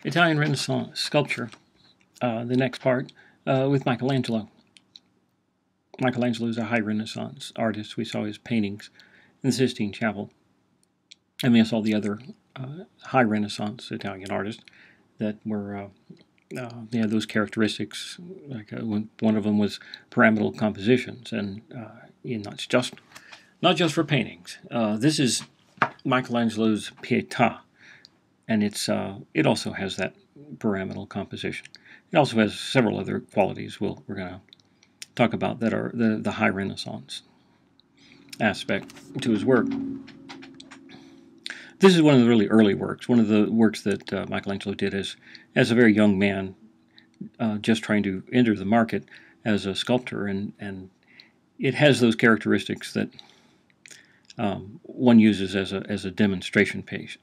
Italian Renaissance sculpture, the next part, with Michelangelo. Michelangelo is a high Renaissance artist. We saw his paintings in the Sistine Chapel. And we saw the other high Renaissance Italian artists that were they had those characteristics. Like one of them was pyramidal compositions, and not just for paintings. This is Michelangelo's Pietà, and it also has that pyramidal composition. It also has several other qualities we're going to talk about that are the high Renaissance aspect to his work. This is one of the really early works, one of the works that Michelangelo did as a very young man, just trying to enter the market as a sculptor, and it has those characteristics that one uses as a demonstration piece,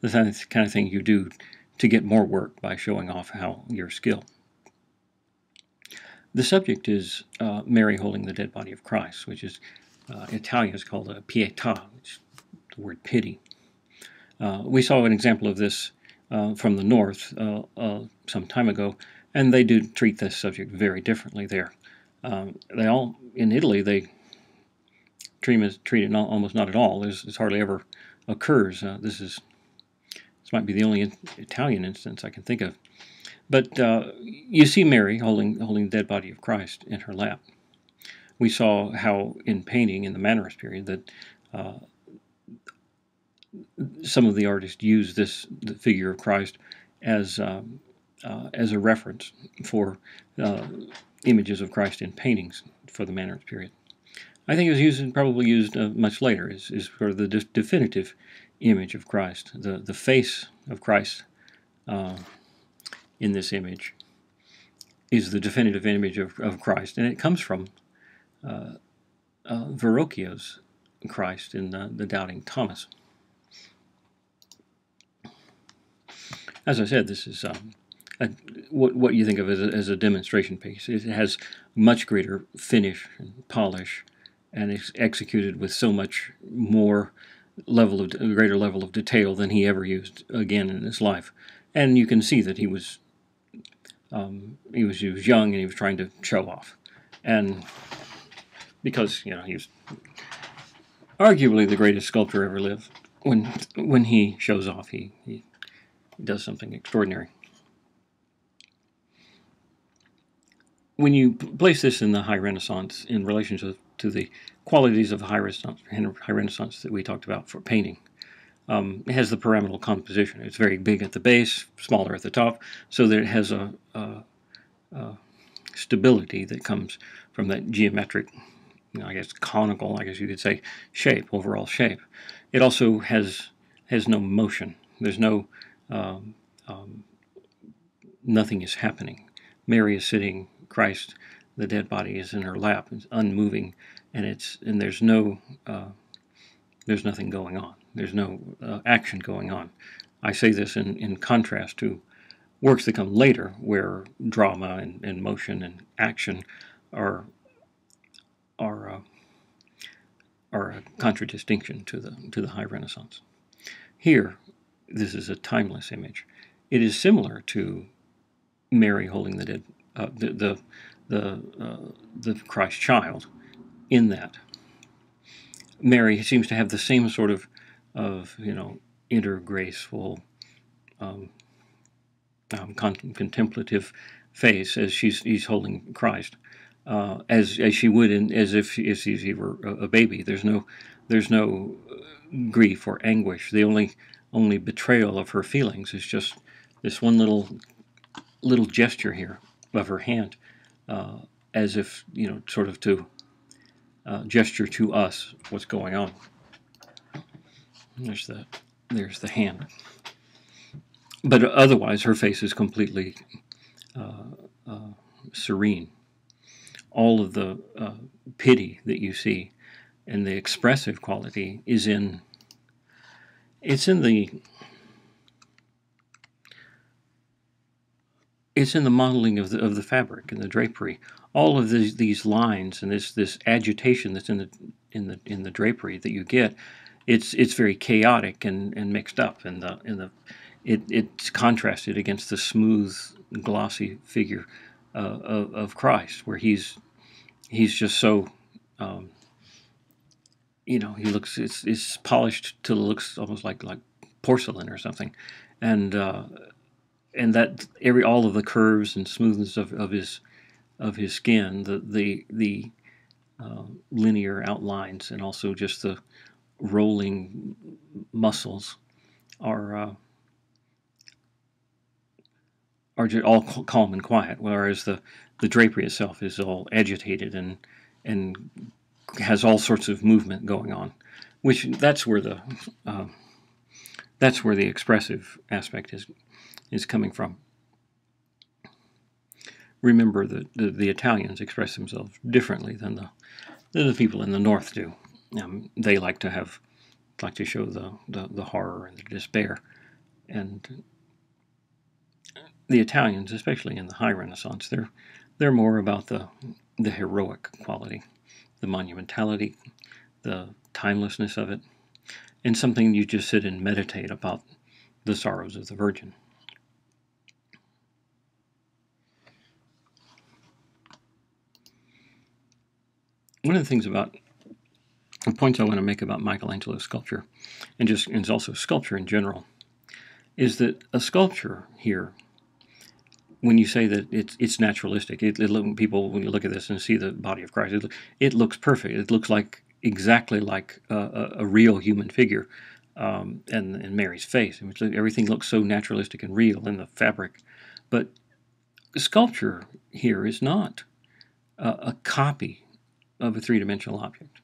the kind of thing you do to get more work by showing off your skill. The subject is Mary holding the dead body of Christ, which is Italian is called a pietà, which is the word pity. We saw an example of this from the north some time ago, and they do treat this subject very differently there. In Italy, they treat it almost not at all. This hardly ever occurs. This might be the only Italian instance I can think of. But you see Mary holding the dead body of Christ in her lap. We saw how in painting in the Mannerist period that some of the artists used the figure of Christ as a reference for images of Christ in paintings for the Mannerist period. I think it was probably used much later is sort of the definitive image of Christ, the face of Christ in this image is the definitive image of Christ, and it comes from Verrocchio's Christ in the Doubting Thomas. As I said, this is what you think of as a demonstration piece. It has much greater finish and polish, and it's executed with so much more greater level of detail than he ever used again in his life. And you can see that he was young and he was trying to show off, and because he was arguably the greatest sculptor ever lived. When he shows off, he does something extraordinary. When you place this in the High Renaissance in relation to the qualities of the High Renaissance that we talked about for painting, it has the pyramidal composition. It's very big at the base, smaller at the top, so that it has a stability that comes from that geometric, I guess conical, you could say, overall shape. It also has no motion. There's no nothing is happening. Mary is sitting. Christ, the dead body, is in her lap. It's unmoving, and there's nothing going on. There's no action going on. I say this in contrast to works that come later, where drama and motion and action are a contradistinction to the High Renaissance. Here, this is a timeless image. It is similar to Mary holding the dead, the Christ child, in that Mary seems to have the same sort of inner graceful, contemplative face as she's holding Christ, as she would as if he were a baby. There's no grief or anguish. The only betrayal of her feelings is just this one little gesture here of her hand, as if sort of to gesture to us what's going on. There's the hand, but otherwise her face is completely serene. All of the pity that you see and the expressive quality is in the modeling of the fabric and the drapery. All of these lines and this agitation that's in the drapery that you get, it's very chaotic and mixed up in it's contrasted against the smooth, glossy figure of Christ, where he's just so, he looks, it's polished till it looks almost like porcelain or something, and that all of the curves and smoothness of his skin, the linear outlines, and also just the rolling muscles are just all calm and quiet, whereas the drapery itself is all agitated and has all sorts of movement going on, which that's where the expressive aspect is coming from. Remember that the Italians express themselves differently than the people in the North do. They like to show the horror and the despair, and the Italians, especially in the High Renaissance, they're more about the heroic quality, the monumentality, the timelessness of it, and something you just sit and meditate about the sorrows of the Virgin. One of the points I want to make about Michelangelo's sculpture, and it's also sculpture in general, is that a sculpture here, when you say that it's naturalistic, people, when you look at this and see the body of Christ, it looks perfect. It looks exactly like a real human figure, and Mary's face. Everything looks so naturalistic and real in the fabric. But sculpture here is not a copy of a three-dimensional object.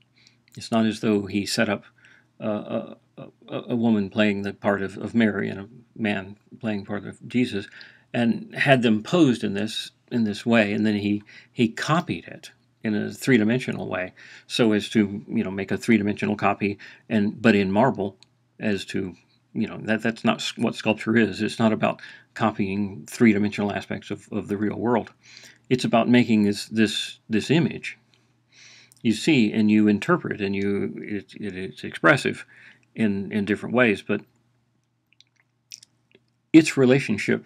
It's not as though he set up a woman playing the part of Mary and a man playing part of Jesus, and had them posed in this way, and then he copied it in a three-dimensional way, so as to make a three-dimensional copy, but in marble, as to that's not what sculpture is. It's not about copying three-dimensional aspects of the real world. It's about making this image you see and you interpret, and it's expressive in different ways, but its relationship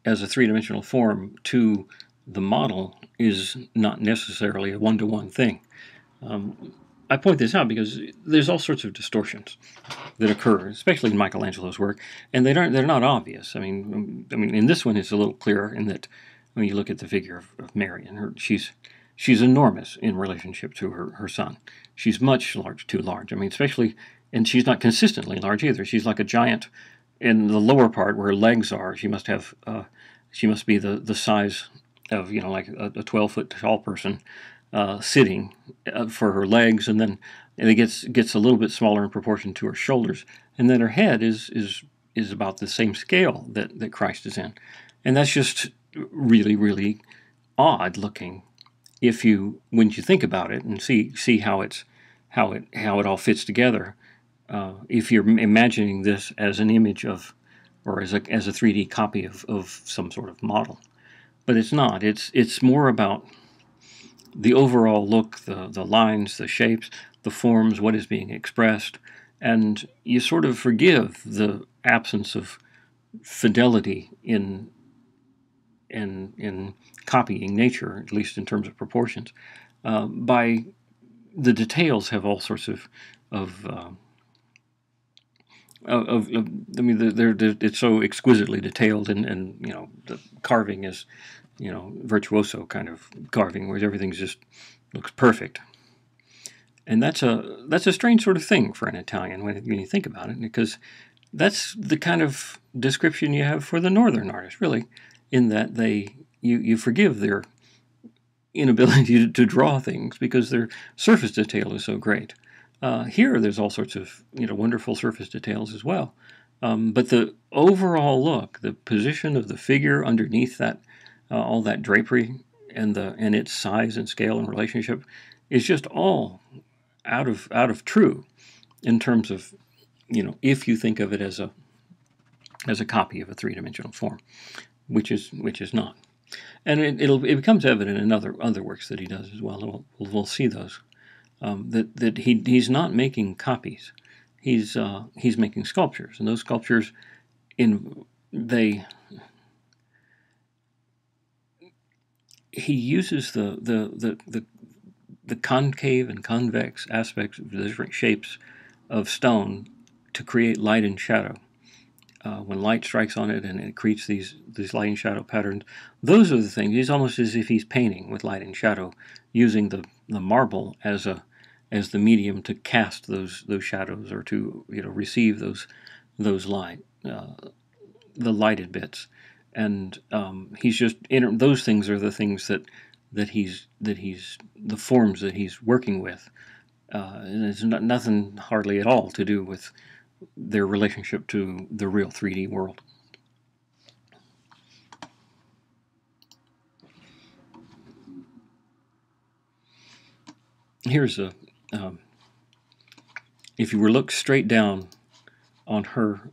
as a three-dimensional form to the model is not necessarily a one-to-one thing. I point this out because there's all sorts of distortions that occur, especially in Michelangelo's work, and they're not obvious. I mean, in this one it's a little clearer in that when you look at the figure of Mary, and she's enormous in relationship to her son. She's too large. I mean, especially, and she's not consistently large either. She's like a giant in the lower part where her legs are. She must be the size of like a 12-foot tall person sitting for her legs, and then it gets a little bit smaller in proportion to her shoulders, and then her head is about the same scale that Christ is in, and that's just really, really odd looking when you think about it and see how it all fits together. If you're imagining this as an image of, or as a 3D copy of some sort of model, but it's not. It's more about the overall look, the lines, the shapes, the forms, what is being expressed, and you sort of forgive the absence of fidelity in copying nature, at least in terms of proportions. By the details have all sorts of I mean, it's so exquisitely detailed, and the carving is virtuoso kind of carving, where everything just looks perfect. And that's a strange sort of thing for an Italian when you think about it, because that's the kind of description you have for the northern artists, really, in that you forgive their inability to draw things because their surface detail is so great. Here, there's all sorts of wonderful surface details as well, but the overall look, the position of the figure underneath that, all that drapery, and its size and scale and relationship, is just all out of true in terms of if you think of it as a copy of a three-dimensional form, which is not, and it becomes evident in other works that he does as well. We'll see those. That he's not making copies. He's making sculptures, and those sculptures he uses the concave and convex aspects of the different shapes of stone to create light and shadow. When light strikes on it and it creates these light and shadow patterns, those are the things. It's almost as if he's painting with light and shadow, using the marble as the medium to cast those shadows, or to receive those light, the lighted bits. And he's just those things are the things that he's the forms that he's working with. And it's nothing hardly at all to do with their relationship to the real 3D world. Here's if you were to look straight down on her,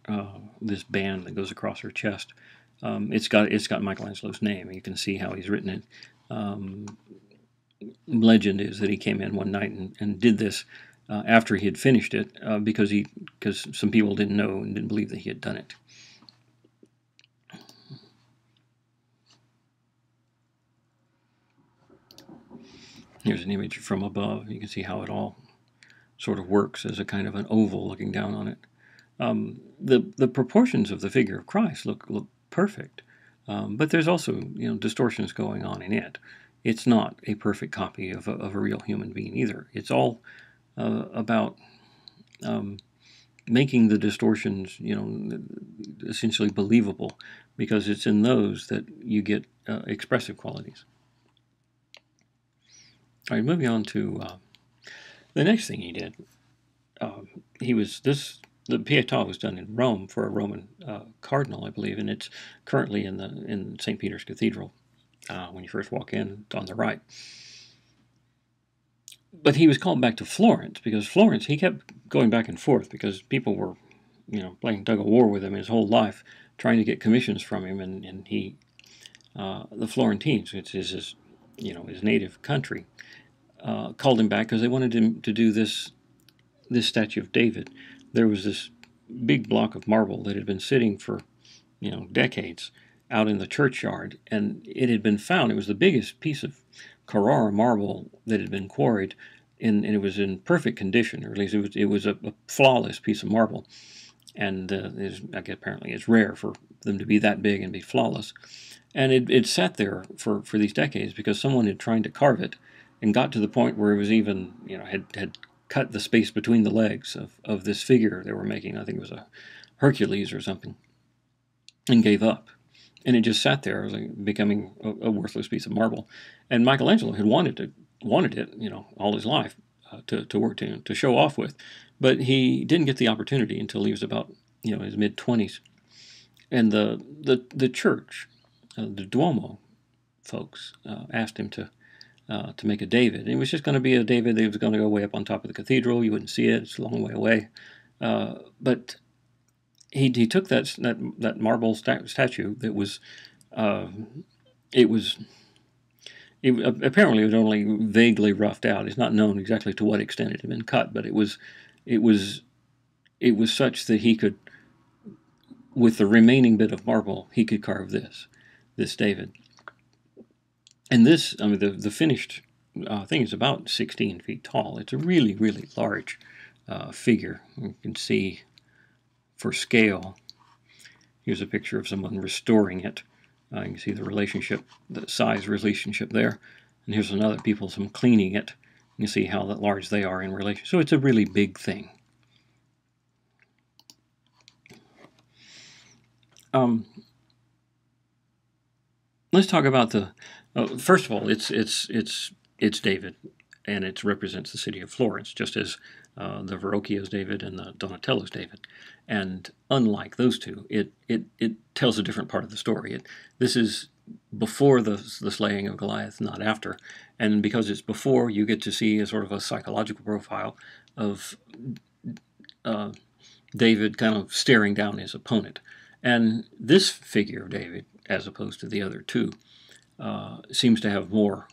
this band that goes across her chest, it's got Michelangelo's name. You can see how he's written it. Legend is that he came in one night and did this after he had finished it, because some people didn't know and didn't believe that he had done it. Here's an image from above. You can see how it all sort of works as a kind of an oval looking down on it. The proportions of the figure of Christ look perfect, but there's also distortions going on in it. It's not a perfect copy of a real human being either. It's all about making the distortions essentially believable, because it's in those that you get expressive qualities. All right, moving on to the next thing he did. The Pietà was done in Rome for a Roman cardinal, I believe, and it's currently in St. Peter's Cathedral. When you first walk in, on the right. But he was called back to Florence, because Florence, he kept going back and forth because people were, playing tug of war with him his whole life, trying to get commissions from him, and he, the Florentines, which is his native country, called him back because they wanted him to do this statue of David. There was this big block of marble that had been sitting for, decades out in the churchyard, and it had been found. It was the biggest piece of Carrara marble that had been quarried, and it was in perfect condition, or at least it was a flawless piece of marble. And apparently it's rare for them to be that big and be flawless. And it sat there for these decades because someone had tried to carve it and got to the point where it was even, had cut the space between the legs of this figure they were making. I think it was a Hercules or something, and gave up. And it just sat there, becoming a worthless piece of marble. And Michelangelo had wanted it, all his life, to work to show off with, but he didn't get the opportunity until he was about his mid-20s. And the church, the Duomo folks, asked him to make a David. And it was just going to be a David that was going to go way up on top of the cathedral. You wouldn't see it; it's a long way away. But he took that marble statue that was apparently it was only vaguely roughed out. It's not known exactly to what extent it had been cut, but it was such that he could, with the remaining bit of marble, he could carve this David. And this, the finished thing is about 16 feet tall. It's a really, really large figure. You can see, for scale, here's a picture of someone restoring it. You can see the relationship, the size relationship there. And here's another some cleaning it. You see how large they are in relation. So it's a really big thing. Let's talk about first of all, it's David, and it represents the city of Florence, just as the Verrocchio's David and the Donatello's David. And unlike those two, it tells a different part of the story. This is before the slaying of Goliath, not after. And because it's before, you get to see a sort of a psychological profile of David kind of staring down his opponent. And this figure of David, as opposed to the other two, seems to have more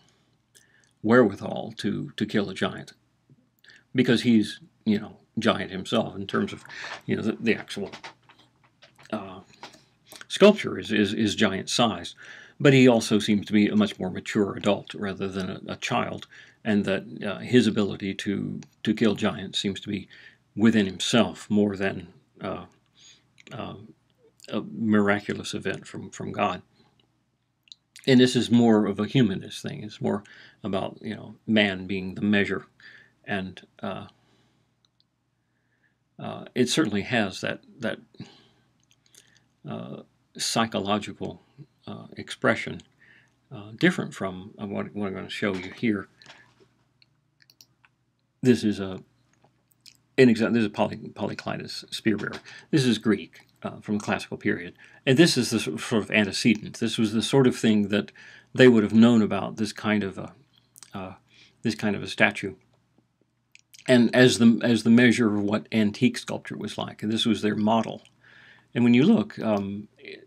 wherewithal to kill a giant, because he's giant himself in terms of the actual sculpture is giant size, but he also seems to be a much more mature adult rather than a child, and that his ability to kill giants seems to be within himself more than a miraculous event from God. And this is more of a humanist thing. It's more about man being the measure, and it certainly has that psychological expression, different from what I'm going to show you here. This is an example. This is Polyclitus spearbearer. This is Greek from the classical period, and this is the sort of antecedent. This was the sort of thing that they would have known about, this kind of a statue, and as the measure of what antique sculpture was like. And this was their model. And when you look,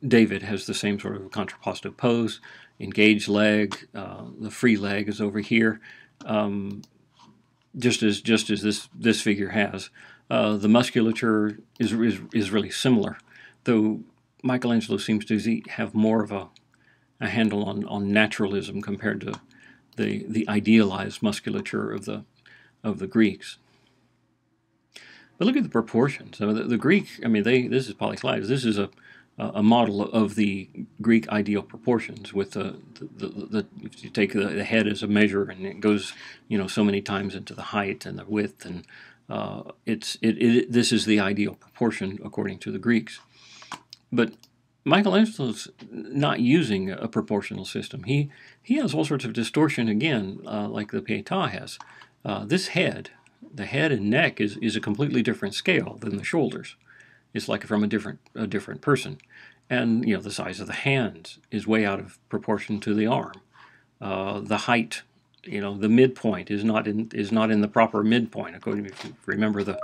David has the same sort of contrapposto pose, engaged leg. The free leg is over here, just as this figure has. The musculature is really similar, though Michelangelo seems to have more of a handle on naturalism compared to the idealized musculature of the Greeks. But look at the proportions. I mean, the Greek, this is Polyclitus. This is a model of the Greek ideal proportions, with if you take the head as a measure and it goes so many times into the height and the width, and this is the ideal proportion according to the Greeks. But Michelangelo's not using a proportional system. He has all sorts of distortion again, like the Pietà has. This head, the head and neck, is a completely different scale than the shoulders. It's like from a different person, and the size of the hands is way out of proportion to the arm. The height, the midpoint is not in the proper midpoint. According, if you remember the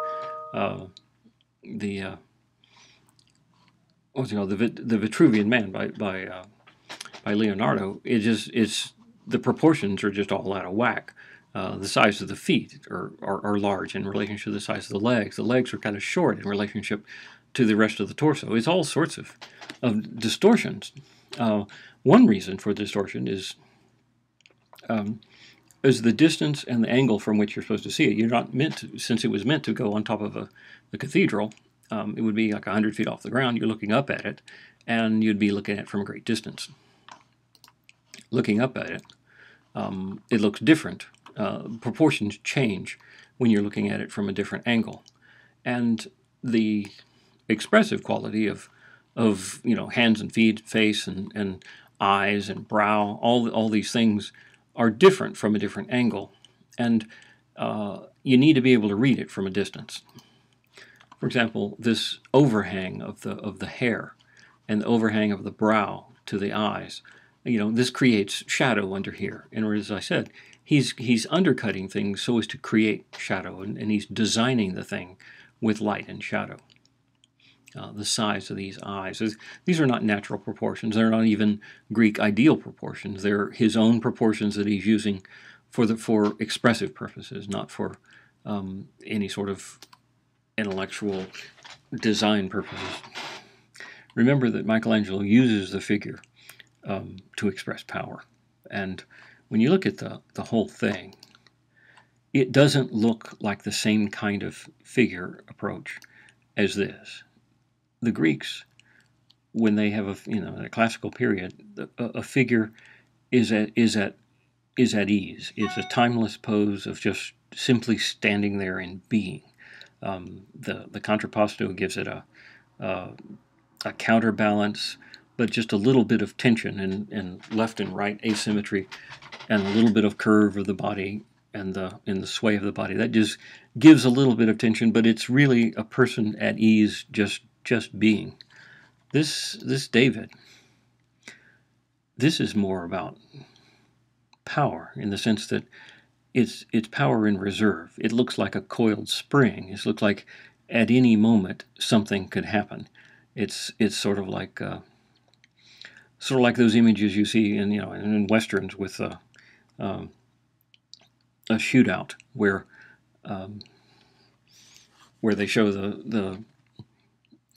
Vitruvian Man by Leonardo, the proportions are just all out of whack. The size of the feet are large in relationship to the size of the legs. The legs are kind of short in relationship to the rest of the torso. It's all sorts of distortions. One reason for distortion is the distance and the angle from which you're supposed to see it. You're not meant to, since it was meant to go on top of the cathedral. It would be like 100 feet off the ground. You're looking up at it, and you'd be looking at it from a great distance. Looking up at it, it looks different. Proportions change when you're looking at it from a different angle, and the expressive quality of hands and feet, face and eyes and brow, all these things are different from a different angle, and you need to be able to read it from a distance. For example, this overhang of the hair and the overhang of the brow to the eyes, this creates shadow under here. And as I said, he's undercutting things so as to create shadow, and he's designing the thing with light and shadow. The size of these eyes, these are not natural proportions. They're not even Greek ideal proportions. They're his own proportions that he's using for expressive purposes, not for any sort of intellectual design purposes. Remember that Michelangelo uses the figure to express power, and when you look at the whole thing, it doesn't look like the same kind of figure approach as this. The Greeks, when they have in a classical period, a figure is at ease. It's a timeless pose of just simply standing there and being. The contrapposto gives it a counterbalance, but just a little bit of tension and left and right asymmetry, and a little bit of curve of the body and in the sway of the body. That just gives a little bit of tension, but it's really a person at ease, just being. This David, this is more about power, in the sense that it's power in reserve. It looks like a coiled spring. It looks like at any moment something could happen. It's sort of like those images you see in westerns with a shootout where they show the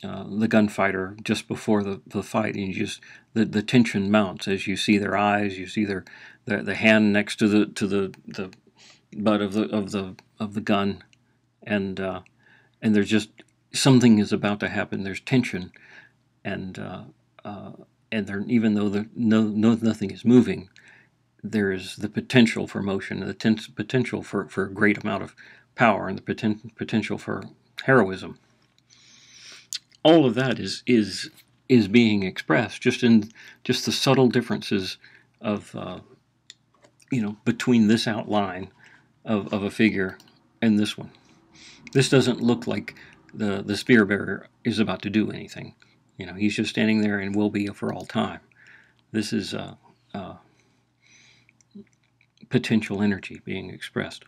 the gunfighter just before the fight, and you just the tension mounts as you see their eyes, you see the hand next to the butt of the gun, and there's just something is about to happen. There's tension, and there, even though nothing is moving, there is the potential for motion, the potential for a great amount of power, and the potential for heroism. All of that is being expressed just in the subtle differences of between this outline of a figure and this one. This doesn't look like the spear bearer is about to do anything. He's just standing there and will be for all time. This is potential energy being expressed.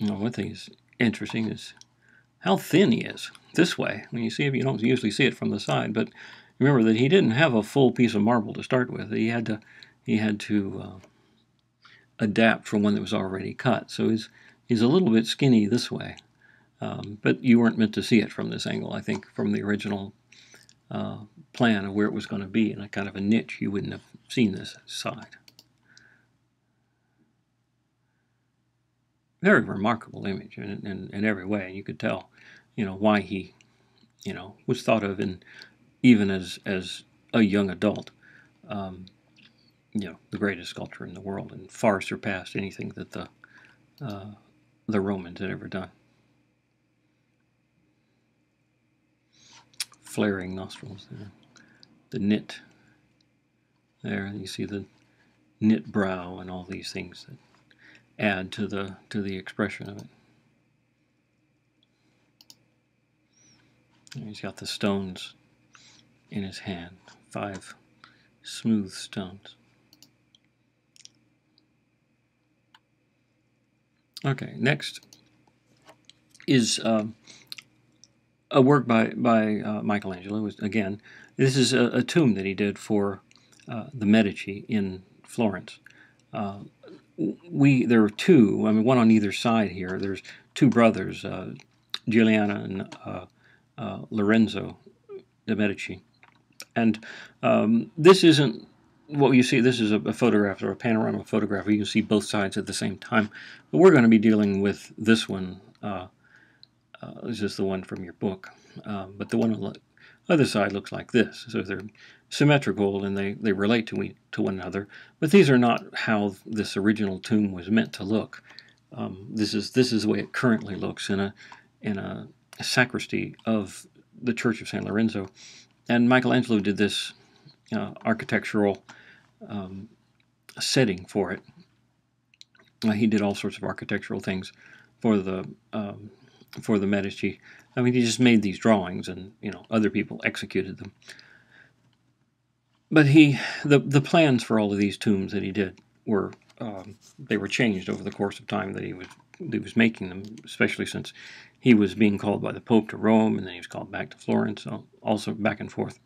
One thing is interesting is how thin he is this way. When you see him, you don't usually see it from the side, but remember that he didn't have a full piece of marble to start with. He had to adapt from one that was already cut. So he's a little bit skinny this way, but you weren't meant to see it from this angle. I think from the original plan of where it was going to be in a kind of a niche, you wouldn't have seen this side. Very remarkable image in every way. You could tell, why he, was thought of even as a young adult, the greatest sculptor in the world, and far surpassed anything that the Romans had ever done. Flaring nostrils there, the knit. There you see the knit brow and all these things that add to the expression of it. And he's got the stones in his hand, 5 smooth stones. Okay, next is a work by Michelangelo. Again, this is a tomb that he did for the Medici in Florence. There are 2, one on either side here. There's 2 brothers, Giuliano and Lorenzo de' Medici. And this isn't what you see. This is a photograph, or a panorama photograph, where you can see both sides at the same time. But we're going to be dealing with this one. This is the one from your book. But the one on the other side looks like this. So they're symmetrical, and they relate to one another. But these are not how this original tomb was meant to look. This is the way it currently looks in a sacristy of the Church of San Lorenzo. And Michelangelo did this architectural setting for it. He did all sorts of architectural things for the Medici. He just made these drawings, and other people executed them. But the plans for all of these tombs that he did were changed over the course of time that he was making them, especially since he was being called by the Pope to Rome, and then he was called back to Florence, also back and forth.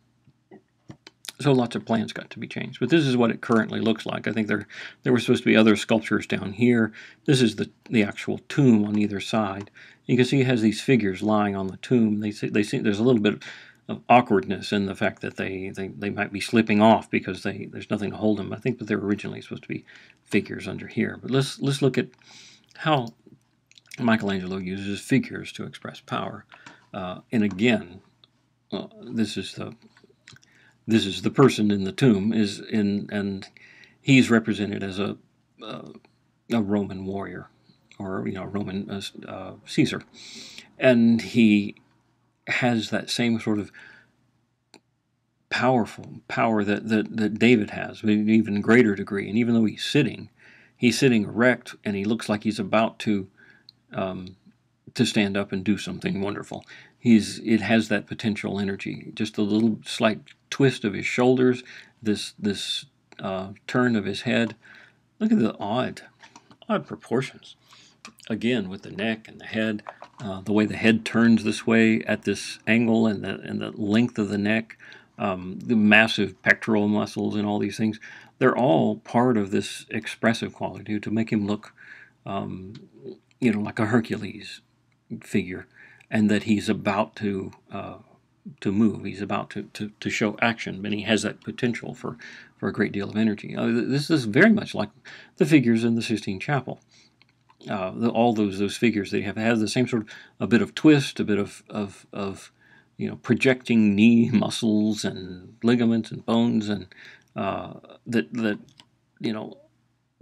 So lots of plans got to be changed. But this is what it currently looks like. I think there were supposed to be other sculptures down here. This is the actual tomb on either side. You can see it has these figures lying on the tomb. They see there's a little bit of awkwardness in the fact that they might be slipping off because there's nothing to hold them. I think that they were originally supposed to be figures under here. But let's look at how Michelangelo uses figures to express power. And again, this is the person in the tomb, and he's represented as a Roman warrior, or Roman Caesar, and he has that same sort of power that David has, but an even greater degree. And even though he's sitting erect, and he looks like he's about to stand up and do something wonderful. It has that potential energy. Just a little slight twist of his shoulders, this turn of his head. Look at the odd proportions. Again, with the neck and the head, the way the head turns this way at this angle, and the length of the neck, the massive pectoral muscles, and all these things. They're all part of this expressive quality to make him look like a Hercules figure, and that he's about to move. He's about to show action, and he has that potential for a great deal of energy. This is very much like the figures in the Sistine Chapel. All those figures they have the same sort of a bit of twist, a bit of projecting knee muscles and ligaments and bones, and that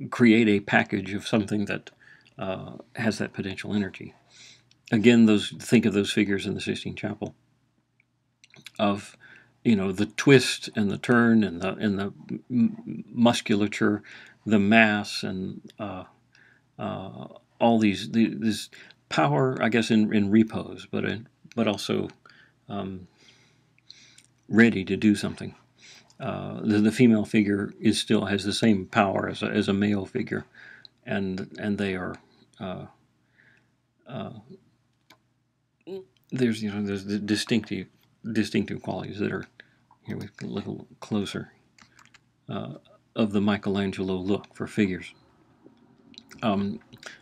create a package of something that has that potential energy. Again, think of those figures in the Sistine Chapel of the twist and the turn and the musculature, the mass, and all this power, I guess, in repose, but also ready to do something. The female figure still has the same power as a male figure, and they are there's the distinctive qualities that are here. We can look a little closer of the Michelangelo look for figures.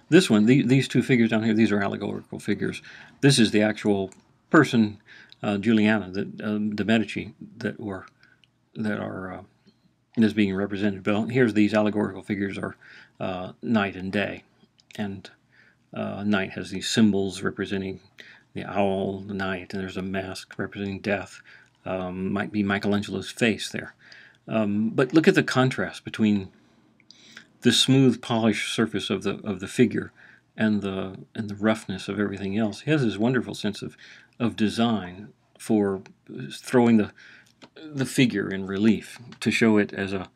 This one, these two figures down here, these are allegorical figures. This is the actual person, Juliana, the Medici, that is being represented. But here's these allegorical figures are night and day, and night has these symbols representing the owl, the night, and there's a mask representing death. Might be Michelangelo's face there. But look at the contrast between the smooth, polished surface of the figure and the roughness of everything else. He has this wonderful sense of design for throwing the figure in relief to show it as a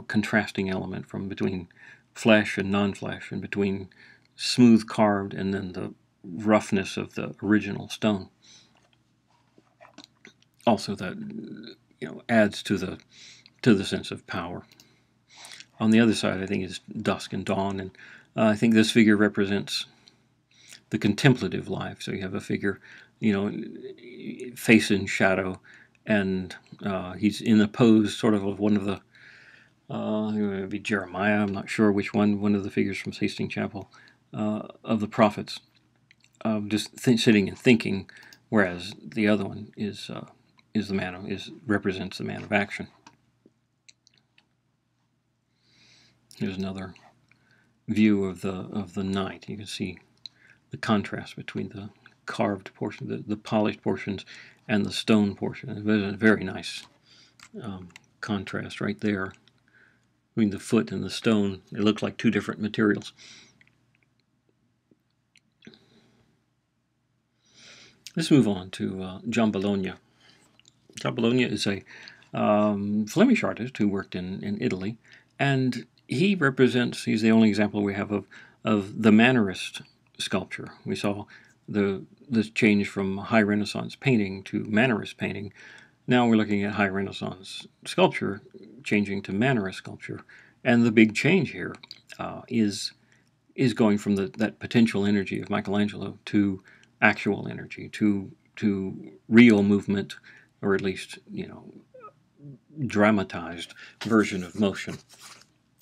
contrasting element from between flesh and non-flesh, and between smooth carved and then the roughness of the original stone. Also, that adds to the sense of power. On the other side, I think, is dusk and dawn, and I think this figure represents the contemplative life. So you have a figure, face in shadow, and he's in a pose sort of one of the, it would be Jeremiah, I'm not sure which one of the figures from Sistine Chapel, of the prophets, just sitting and thinking, whereas the other one represents the man of action. Here's another view of the night. You can see the contrast between the carved portion, the polished portions, and the stone portion. There's a very nice contrast right there between the foot and the stone. It looks like two different materials. Let's move on to Giambologna. Giambologna is a Flemish artist who worked in Italy, and he's the only example we have of the Mannerist sculpture. We saw this change from High Renaissance painting to Mannerist painting. Now we're looking at High Renaissance sculpture changing to Mannerist sculpture, and the big change here is going from that potential energy of Michelangelo to actual energy, to real movement, or at least dramatized version of motion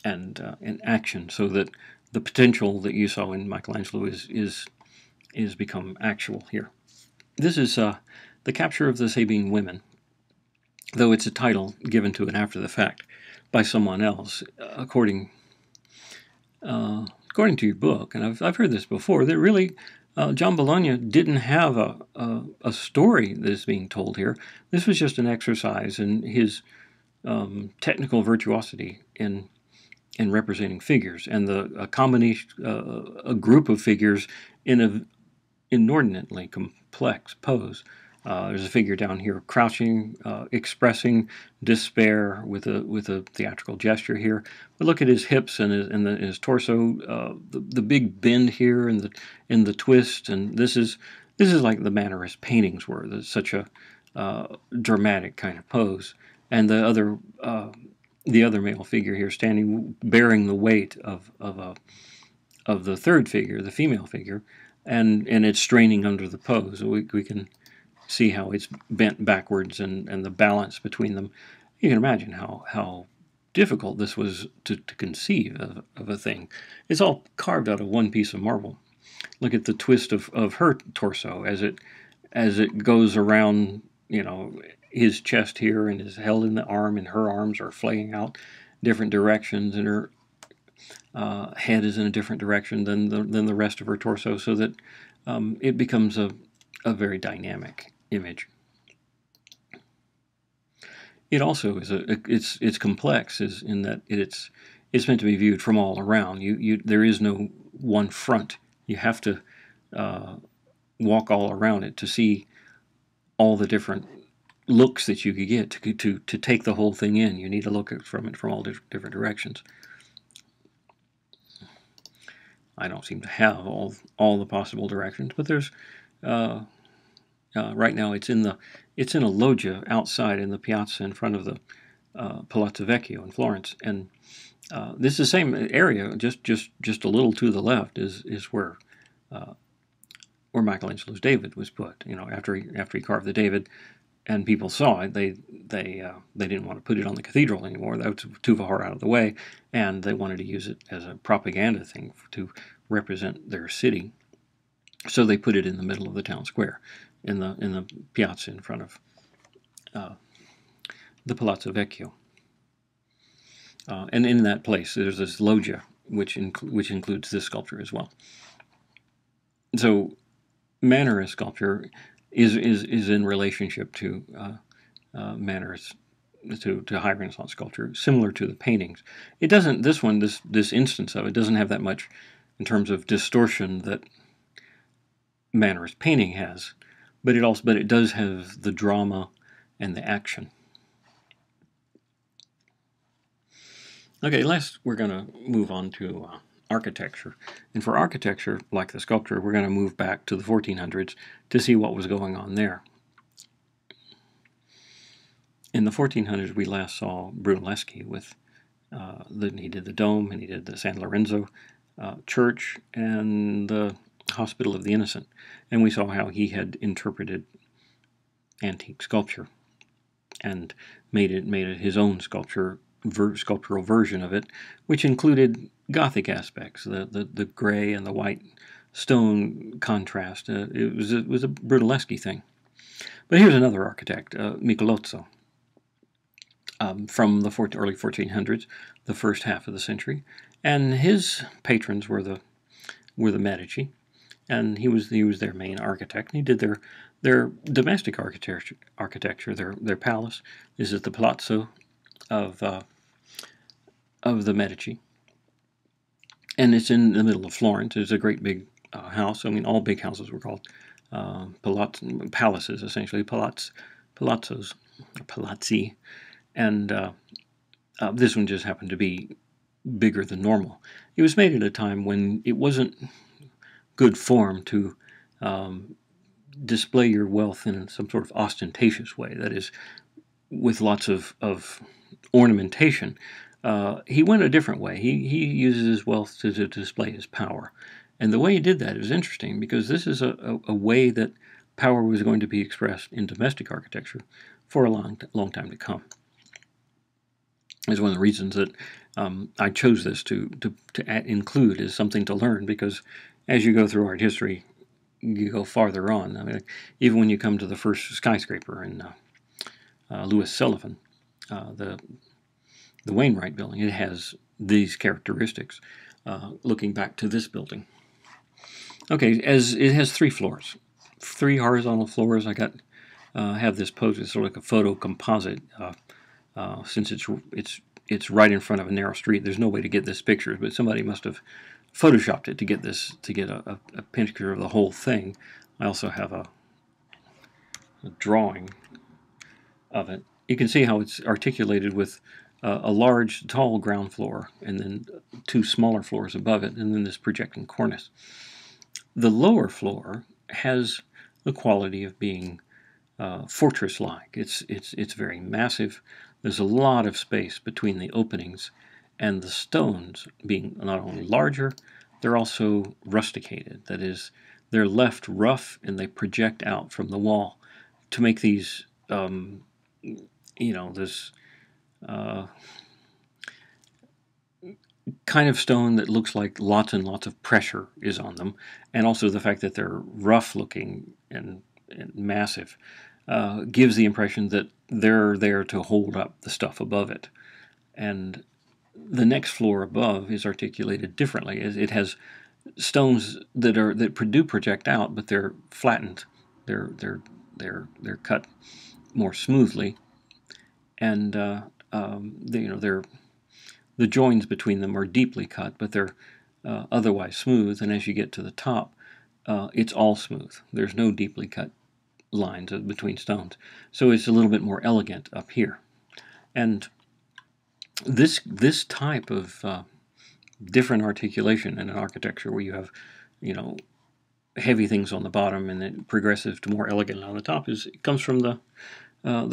and action, so that the potential that you saw in Michelangelo is become actual here. This is the capture of the Sabine women, though it's a title given to it after the fact by someone else, according to your book. And I've heard this before, that really Giambologna didn't have a story that is being told here. This was just an exercise in his technical virtuosity in representing figures, and a combination, a group of figures in an inordinately complex pose. There's a figure down here crouching, expressing despair with a theatrical gesture here. But look at his hips and his torso, the big bend here, and the twist. And this is like the Mannerist paintings were. There's such a dramatic kind of pose. And the other male figure here standing, bearing the weight of the third figure, the female figure, and it's straining under the pose. We can see how it's bent backwards, and the balance between them. You can imagine how difficult this was to conceive of a thing. It's all carved out of one piece of marble. Look at the twist of her torso as it goes around, his chest here and is held in the arm, and her arms are flaying out different directions, and her head is in a different direction than the rest of her torso, so that it becomes a very dynamic image. It also is it's complex, is in that it's meant to be viewed from all around. There is no one front. You have to walk all around it to see all the different looks that you could get to take the whole thing in. You need to look at it from all different directions. I don't seem to have all the possible directions, but there's right now it's in a loggia outside in the piazza in front of the Palazzo Vecchio in Florence, and this is the same area, just a little to the left is where Michelangelo's David was put. After he carved the David, and people saw it, they didn't want to put it on the cathedral anymore. That was too far out of the way, and they wanted to use it as a propaganda thing to represent their city. So they put it in the middle of the town square, in the piazza in front of the Palazzo Vecchio. And in that place, there's this loggia, which includes this sculpture as well. So, Mannerist sculpture is in relationship to Mannerist, to High Renaissance sculpture, similar to the paintings. It doesn't. This instance of it doesn't have that much in terms of distortion that Mannerist painting has, but it does have the drama and the action. Okay, last we're going to move on to architecture. And for architecture, like the sculpture, we're going to move back to the 1400s to see what was going on there. In the 1400s, we last saw Brunelleschi with he did the Dome, and he did the San Lorenzo Church and the Hospital of the Innocent. And we saw how he had interpreted antique sculpture and made it his own sculptural version of it, which included Gothic aspects, the gray and the white stone contrast. It was a Brunelleschi thing. But here's another architect, Micholozzo, from the early 1400s, the first half of the century, and his patrons were the Medici, and he was their main architect. And he did their domestic architecture, their palace. This is the Palazzo of the Medici, and it's in the middle of Florence. It's a great big house. I mean, all big houses were called palaces, essentially palazzos, palazzi, and this one just happened to be bigger than normal. It was made at a time when it wasn't good form to display your wealth in some sort of ostentatious way, that is, with lots of ornamentation. He went a different way. He uses his wealth to display his power. And the way he did that is interesting, because this is a way that power was going to be expressed in domestic architecture for a long time to come. It's one of the reasons that I chose this to include as something to learn, because as you go through art history, you go farther on. I mean, even when you come to the first skyscraper in Louis Sullivan, the Wainwright building, it has these characteristics, looking back to this building. Okay, as it has 3 floors, 3 horizontal floors. I have this posed as sort of like a photo composite, since it's right in front of a narrow street. There's no way to get this picture, but somebody must have photoshopped it to get a picture of the whole thing. I also have a drawing of it. You can see how it's articulated with a large, tall ground floor, and then 2 smaller floors above it, and then this projecting cornice. The lower floor has the quality of being fortress-like. It's very massive. There's a lot of space between the openings, and the stones, being not only larger, they're also rusticated. That is, they're left rough, and they project out from the wall to make these, this kind of stone that looks like lots and lots of pressure is on them, and also the fact that they're rough looking and massive gives the impression that they're there to hold up the stuff above it. And the next floor above is articulated differently. It has stones that do project out, but they're flattened. They're cut more smoothly, and the joins between them are deeply cut, but they're otherwise smooth. And as you get to the top, it's all smooth. There's no deeply cut lines between stones, so it's a little bit more elegant up here. And this type of different articulation in an architecture, where you have, heavy things on the bottom and then progressive to more elegant on the top, it comes from the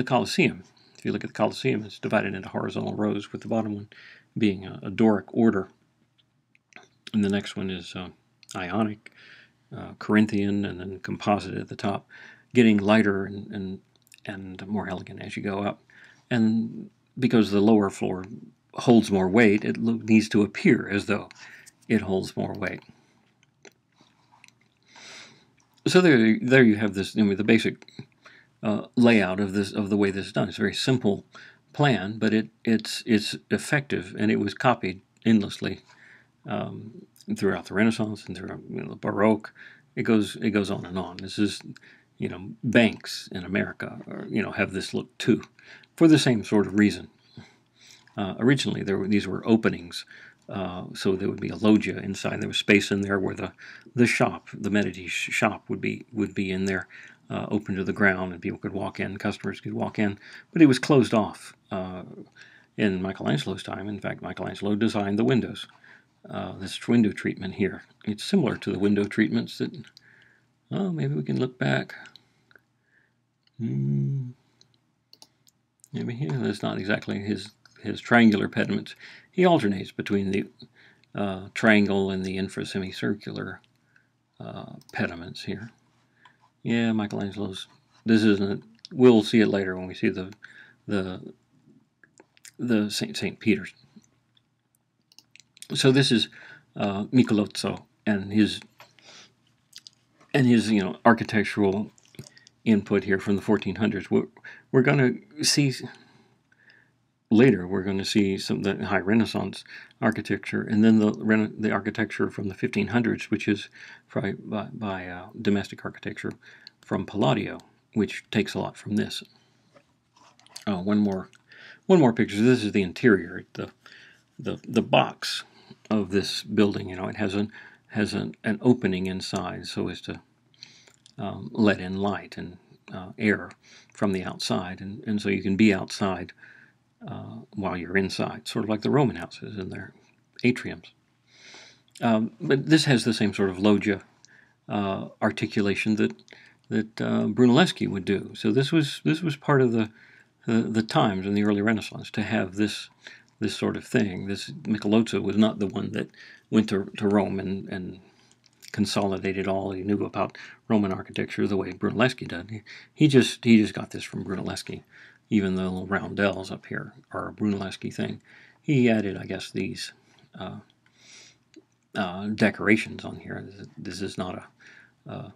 Colosseum. If you look at the Colosseum, it's divided into horizontal rows, with the bottom one being a Doric order, and the next one is Ionic, Corinthian, and then composite at the top, getting lighter and more elegant as you go up. And because the lower floor holds more weight, it needs to appear as though it holds more weight. So there you have this, the basic layout of the way this is done. It's a very simple plan, but it's effective, and it was copied endlessly throughout the Renaissance and throughout the Baroque. It goes on and on. This is, banks in America have this look too, for the same sort of reason. Originally, these were openings, so there would be a loggia inside. There was space in there where the shop, the Medici shop, would be in there, open to the ground, and people could walk in. Customers could walk in, but it was closed off in Michelangelo's time. In fact, Michelangelo designed the windows. This window treatment here, it's similar to the window treatments that. Oh, maybe we can look back. Maybe here, that's not exactly his triangular pediments. He alternates between the triangle and the infrasemicircular pediments here. Yeah, Michelangelo's. This isn't. We'll see it later when we see the St. Peter's. So this is Micholozzo and his architectural input here from the 1400s. We're going to see later. We're going to see some of the High Renaissance architecture, and then the architecture from the 1500s, which is by domestic architecture from Palladio, which takes a lot from this. One more picture. This is the interior. The box of this building. It has an opening inside, so as to let in light and air from the outside, and so you can be outside while you're inside, sort of like the Roman houses in their atriums. But this has the same sort of loggia articulation that Brunelleschi would do. So this was part of the times in the early Renaissance to have this sort of thing. This Micholozzo was not the one that went to Rome and consolidated all he knew about Roman architecture the way Brunelleschi did. He just got this from Brunelleschi. Even the little roundels up here are a Brunelleschi thing. He added, I guess, these decorations on here. This is not a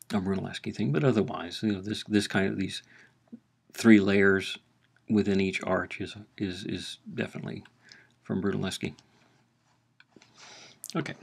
Brunelleschi thing, but otherwise, this kind of these 3 layers within each arch is definitely from Brunelleschi. Okay.